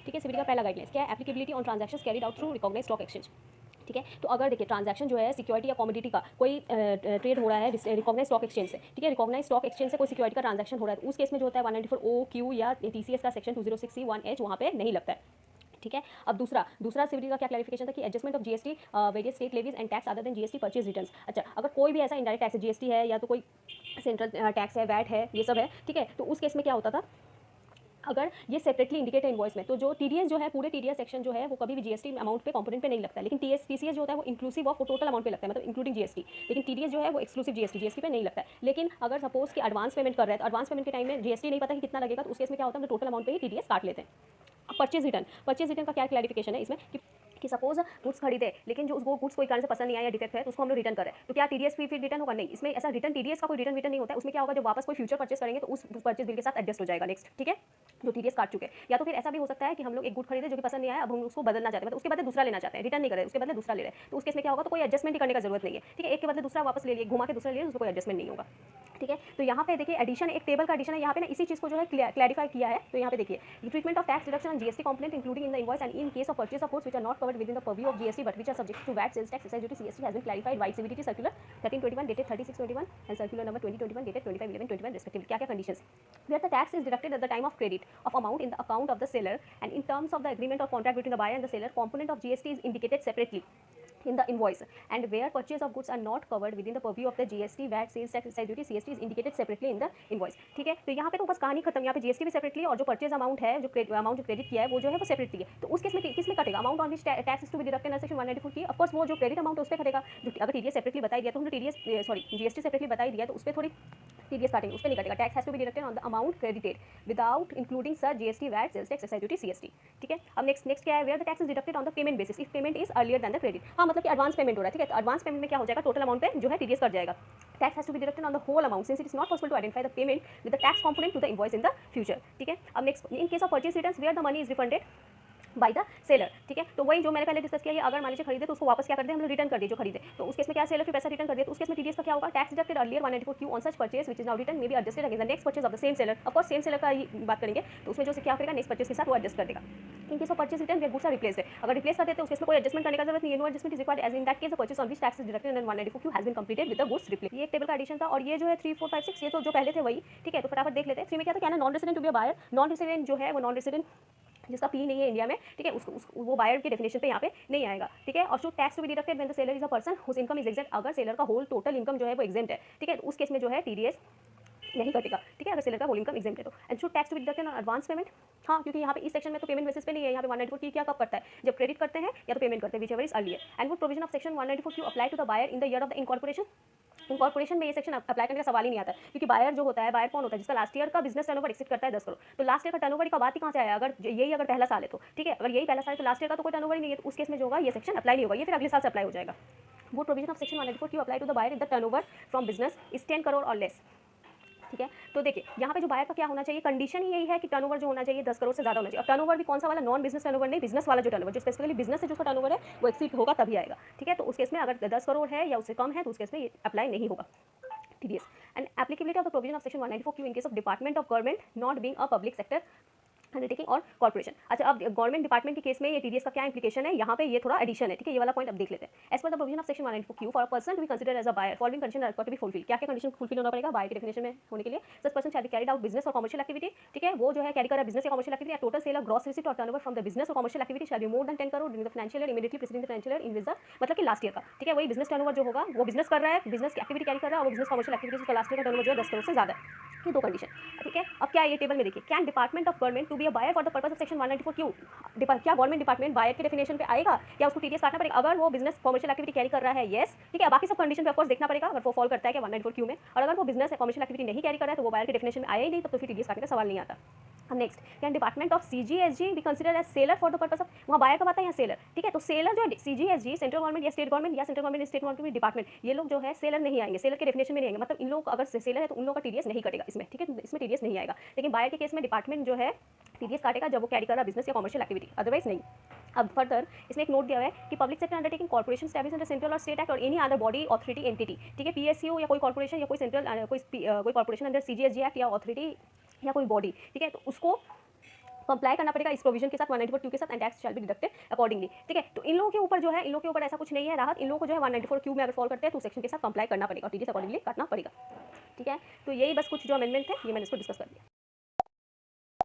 ठीक है, सीबीडी का पहला गाइडलाइंस क्या है, applicability on transactions carried out through recognised stock exchange. ठीक है, तो अगर देखिए ट्रांजैक्शन जो है सिक्योरिटी या कमोडिटी का कोई ट्रेड हो रहा है रिकॉग्नाइज स्टॉक एक्सचेंज से, ठीक है, रिकॉग्नाइज स्टॉक एक्सचेंज से कोई सिक्योरिटी का ट्रांजैक्शन हो रहा है, तो उस केस में जो होता है 194 ओ क्यू या टीसीएस का सेक्शन 206C1H वहाँ पे नहीं लगता है। ठीक है, अब दूसरा सीबीडी का क्या क्लैरिफिकेशन था कि adjustment of GST various state levies and tax other than GST purchase returns. अच्छा, अगर कोई भी ऐसा इनडायरेक्ट टैक्स जीएसटी है या तो कोई सेंट्रल टैक्स है, वैट है, ये सब है, ठीक है, तो उस केस में क्या होता था, अगर ये सेपरेटली इंडिकेट है इनवॉइस में, तो जो टीडीएस जो है पूरे टीडीएस सेक्शन जो है वो कभी भी जीएसटी अमाउंट पे कंपोनेंट पे नहीं लगता है, लेकिन टीसीएस जो होता है वो इंक्लूसिव ऑफ टोटल अमाउंट पे लगता है, मतलब इंक्लूडिंग जीएसटी, लेकिन टीडीएस जो है वो एक्सक्लूसिव जीएसटी पे नहीं लगता है। लेकिन अगर सपोज कि एडवांस पेमेंट कर रहे हैं तो एडवांस पेमेंट के टाइम में जीएसटी नहीं पता कि कितना लगेगा, तो उस केस में क्या होता है, टोटल अमाउंट पे ही टीडीएस काट लेते हैं। परचेज रिटर्न का क्या क्लैरिफिकेशन है इसमें कि सपोज गुड्स खरीदे लेकिन जो उसको गुड्स कोई कारण से पसंद नहीं आया या डिफेक्ट है तो उसको हम लोग रिटर्न करें, तो क्या टीडीएस फिर रिटर्न होगा? नहीं, इसमें ऐसा रिटर्न टीडीएस का कोई रिटर्न नहीं होता है। उसमें क्या होगा, जब वापस कोई फ्यूचर परचेस करेंगे तो उस परचेस बिल के साथ एडजस्ट हो जाएगा नेक्स्ट, ठीक है, जो टीडीएस काट चुके। या तो फिर ऐसा भी हो सकता है कि हम लोग एक गुड खरीदे जो कि पसंद नहीं आया, अब हम उसको बदलना चाहते हैं, मतलब उसके बदले दूसरा लेना चाहते हैं, रिटर्न नहीं कर रहे, उसके बदले दूसरा ले रहे हैं, तो उस केस में क्या होगा, तो कोई एडजस्टमेंट करने का जरूरत नहीं है, ठीक है, एक के बदले दूसरा वापस ले लिए, घुमा के दूसरा ले लिए, उसको कोई एडजस्टमेंट नहीं होगा। ठीक है, तो यहाँ पे देखिए एडिशन, एक टेबल का एडिशन है यहाँ पे ना, इसी चीज़ को जो है क्लैरिफाई किया है। तो यहाँ पे देखिए treatment of tax deduction on GST component including in the invoice and in case of purchase of goods which are not covered within the purview of GST but which are subject to VAT, sales tax, excise duty, CST has been clarified by CBDT circular 1321 dated 3621 and circular number 2021 dated 25/11/21 respectively. क्या क्या conditions, where the tax is deducted at the time of credit of amount in the account of the seller and in terms of the agreement of contract between the buyer and the seller, component of GST is indicated separately in the invoice, and where purchase of goods are not covered within the purview of the GST, VAT, sales tax, excise duty, CST is indicated separately in the invoice। ठीक है, तो यहाँ पे तो बस कहानी खत्म, यहाँ पे जीएसटी भी सेपरेटली और जो परचेज अमाउंट है, जो अमाउंट जो क्रेडिट किया है वो जो है वो सेपरेटली है। तो उस केस में किस में कटेगा, amount on which tax to be deducted under section 194 की, ऑफ कोर्स वो जो क्रेडिट अमाउंट है उस पर कटेगा। जो अगर टीडीएस सेपरेटली बताई दिया तो हमने जीएसटी सेपरेटली बताई दिया तो उस पर थोड़ी टीडीएस काटेंगे, उस पर नहीं कटेगा। Tax has to be deducted on the amount credited without including sir GST, VAT, sales tax, excise duty, CST. ठीक है, अब नेक्स्ट क्या है, where the tax is deducted on the payment basis if payment is earlier than the credit. हाँ, मतलब कि advance payment हो रहा है, ठीक है, तो एडवांस पेमेंट में क्या हो जाएगा, टोटल अमाउंट पे जो है टीडीएस कट जाएगा। Tax has to be deducted on the whole amount since it is not possible to identify the payment with the tax component to the invoice in the future. ठीक है, अब next in case of purchase returns where the money is refunded by the seller. ठीक है, तो वही जो मैंने पहले डिस्कस किया, अगर मान लीजिए खरीदे तो उसको वापस क्या कर दे, हम लोग रिटर्न कर दिए जो खरीदे, तो उस केस में क्या सेलर फिर पैसा रिटर्न कर दिया, तो उस केस में टीडीएस का क्या होगा, tax deducted earlier 194 Q on such purchase which is now return may be adjusted against the next purchase of the same seller. Of course same seller का ही बात करेंगे, तो उसमें जो से क्या करेगा, नेक्स्ट परचेज के साथ वो एडजस्ट कर देगा। In case of purchase return where goods are replaced है, अगर रिप्लेस कर देते हैं उस केस में कोई एडजस्टमेंट करने का जरूरत नहीं है, no adjustment is required as in that case the purchase on which tax is deducted and 194 Q has been completed with the goods replace. ये एक टेबल का एडिशन था, और ये जो है 3 4 5 6 ये तो जो पहले थे वही। ठीक है, तो फटाफट देख लेते हैं। 3 में क्या था, क्या ना non resident to be a buyer, non resident जो है वो नॉन रेसिडेंट जिसका पी नहीं है इंडिया में, ठीक है, वो बायर की डेफिनेशन पे यहाँ पे नहीं आएगा। ठीक है, और should tax to be deducted when the seller is a person whose income is exempt, अगर सेलर का होल टोटल इनकम जो है वो एग्जेम्प्ट है, ठीक है, तो उस केस में जो है टीडीएस नहीं कटेगा। ठीक है, अगर सेलर का होल इनकम एग्जेम्प्ट है तो। And should tax to be deducted on advance payment, हाँ, क्योंकि यहाँ पे इस सेक्शन में तो पेमेंट बेसिस पे नहीं है, यहाँ पे 194 की क्या कब करता है, जब क्रेडिट करते हैं या तो पेमेंट करते हैं, whichever is earlier. And would provision of section 194 Q apply to the buyer in the year of the incorporation. Incorporation में ये सेक्शन अप्लाई करने का सवाल ही नहीं आता, क्योंकि बायर जो होता है, बायर कौन होता है, जिसका लास्ट ईयर का बिजनेस टर्नओवर एक्सिड करता है 10 करोड़, तो लास्ट ईयर का टर्नओवर का बात ही कहाँ से आया, अगर यही अगर पहला साल है तो। ठीक है, अगर यही पहला साल है तो लास्ट ईयर का तो कोई टर्नओवर ही नहीं है, तो उस केस में जो होगा ये सेक्शन अप्लाई नहीं होगा, ये फिर अगले साल से अप्लाई हो जाएगा। वो provision of section 194 Q apply to the buyer in the turnover from business is 10 crore और लेस। ठीक है, तो देखिए यहाँ पे जो बायर का क्या होना चाहिए, कंडीशन ही यही है कि टर्नओवर जो होना चाहिए 10 करोड़ से ज़्यादा होना चाहिए। और टर्नओवर भी कौन सा वाला, नॉन बिजनेस टर्नओवर नहीं, बिजनेस वाला जो टर्नओवर, जो स्पेसिफिकली बिजनेस से जो उसका टर्नओवर है वो एक्सीड होगा तभी आएगा। ठीक है, तो उस केस में अगर 10 करोड़ है या उससे कम है तो उस केस में अप्लाई नहीं होगा TDS. And applicability of the provision of section 194 Q in case of department of government not being a public sector undertaking और कॉर्पोरेशन। अच्छा, अब गवर्नमेंट डिपार्टमेंट के केस में ये टीडीएस का क्या इंप्लीकेशन है, यहाँ पे ये थोड़ा एडिशन है। ठीक है, ये वाला पॉइंट अब देख लेते हैं। As per the provision of section 194 Q for a person to be considered as a buyer following condition are to be fulfil. क्या क्या कंडीशन फुलफिल होना पड़ेगा बायर की डेफिनेशन में होने के लिए, such person shall be carried out business और कमर्शियल एक्टिविटी। ठीक है, वो जो है कैरी कर रहा है बिजनेस या commercial activity, total sale of gross receipt और टर्नओवर फ्रॉम द बिजनेस और commercial activity shall be more than 10 crore during the financial year immediately preceding the financial year in which the, मतलब कि last year का। ठीक है, वही business turnover जो होगा वो बिजनेस कर रहा है, बिजनेस की एक्टिविटी कैरी कर रहा है, और बिजनेस कमर्शियल एक्टिविटी का लास्ट ईयर का टर्नओवर जो है 10 करोड़ से ज़्यादा है। ये दो कंडीशन। ठीक है, अब क्या है ये टेबल में देखिए, can department of government to be a buyer for the purpose of section 194 Q, क्या गवर्नमेंट डिपार्टमेंट बायर के डेफिनेशन पे आएगा या उसको टीडीएस काटना पड़ेगा, अगर वो बिजनेस कमर्शियल एक्टिविटी कैरी कर रहा है, येस। ठीक है, बाकी सब कंडीशन पे ऑफ कोर्स देखना पड़ेगा अगर वो फॉल करता है क्या 194 क्यू में, और अगर वो बिजनेस कमर्शियल एक्टिविटी नहीं कैरी कर रहा है तो वो बायर के डेफिनेशन में आया ही नहीं, तब तो फिर टीडीएस काटने का सवाल नहीं आता। अब next, can department of CGSG be considered as seller for the purpose of, वहाँ बायर का बात है यहाँ सेलर। ठीक है, तो सेलर जो सीजीएसजी सेंट्रल गवर्नमेंट या स्टेट गवर्नमेंट या central government state government department, ये लोग जो है सेलर नहीं आएंगे, सेलर के डेफिनेशन में नहीं आएंगे, मतलब इन लोग अगर सेलर है तो उन लोगों का टीडीएस नहीं कटेगा इसमें। ठीक है, इसमें टीडीएस नहीं आएगा, लेकिन बायर के केस में डिपार्टमेंट जो है टीडीएस काटेगा जब वो कैरी कर रहा है बिजनेस या कमर्शियल एक्टिविटी, अदरवाइज नहीं। अब फर्दर इसमें एक नोट दिया हुआ है कि public sector undertaking corporation established under central और स्टेट एक्ट और any other body authority entity. ठीक है, पीएसयू या कोई कॉर्पोरेशन या कोई सेंट्रल कोई कॉर्पोरेशन अंडर सीजीएसजी एक्ट या ऑथोरिटी या कोई बॉडी, ठीक है, तो उसको कंप्लाई करना पड़ेगा इस प्रोविजन के साथ 194 के साथ and tax shall be deducted accordingly. ठीक है, तो इन लोगों के ऊपर जो है, इन लोगों के ऊपर ऐसा कुछ नहीं है राहत, इन लोगों को जो है 194 में अगर फॉल करते हैं तो सेक्शन के साथ कंप्लाई करना पड़ेगा और टीडीएस अकॉर्डिंगली करना पड़ेगा। ठीक है, तो यही बस कुछ जो अमेंडमेंट है ये मैंने इसको डिस्कस कर दिया।